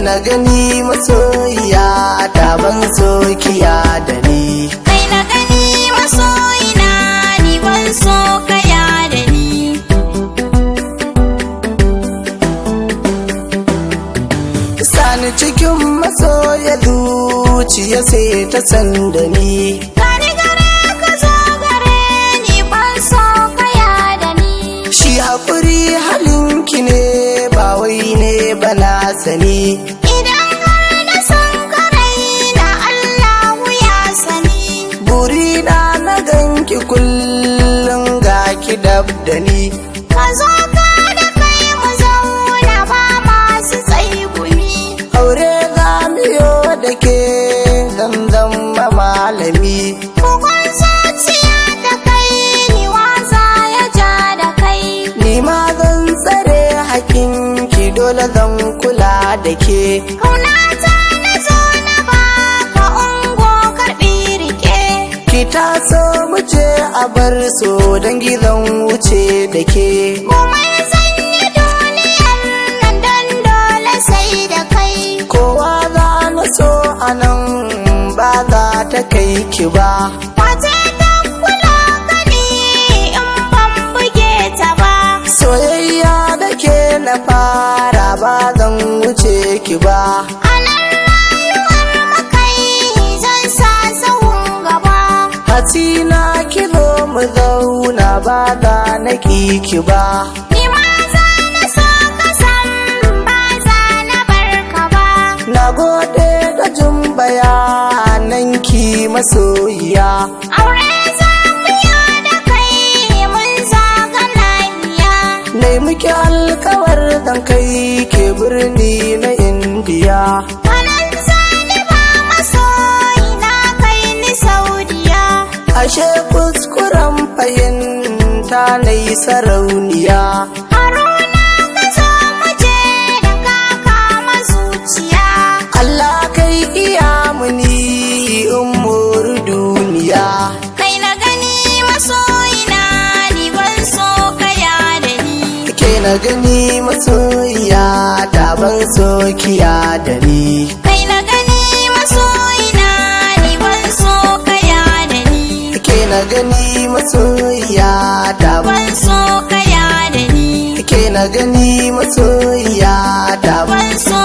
na gani masoyiya ta ban so kiya da ni. Kai na gani masoyina ni ban so kaya da ni. Sani cikin masoya zuciya sai ta san da ni. Gani gare ka zo gare ni ban so kaya da ni. Shi haƙuri halinki ne ba wai ne ba na sani. Idan har na san karai na Allahu ya sani. Burina na ganki kullum ga ki dab da ni. Ka zo ka da kai mu zauna ba masu tsaigumi. Aure za mu yo da ke zan zama malami. Bugun zuciya da kai ni wasa ya ja da kai. Ni ma zan tsare hakinki dole zan kula da ke. Kaunata na zo na baka ungo karɓi rike. Ki taso mu je a bar so dangi zan wuce da ke. Komai zan yi duniyar nan dan dole sai da kai. Kowa za na so a nan ba za ta kai ki ba. Wace ta kula ka ni in ban buge ta ba. Soyayya da ke na fara ba zan wuce ki ba. A nan rayuwar makai zan sa sahun gaba. Hatina ki zo mu zauna ba za na ki ba. Ni ma za na so ka san ba za na bar ka ba. Na gode da jin bayananki masoyiya. Aure za mu yi da kai mun zaga lafiya. Nai muke alkawar zan kai ke birni na Indiya. Kanan zani ba masoyi na kai ni Saudiya. Ashe kuskuren fahimta na yi sarauniya. Haruna ka zo mu je da ka kama zuciya. Allah kai iya muni umur duniya. Kai na gani masoyina ni ban so kaya da ni. Ke na gani masoyiya ta ban so kiya da ni. Kai na gani masoyina ni ban so kaya da ni. Ke na gani masoyiya ta Ban so kaya da ni. Ke na gani masoyiya ta Ban so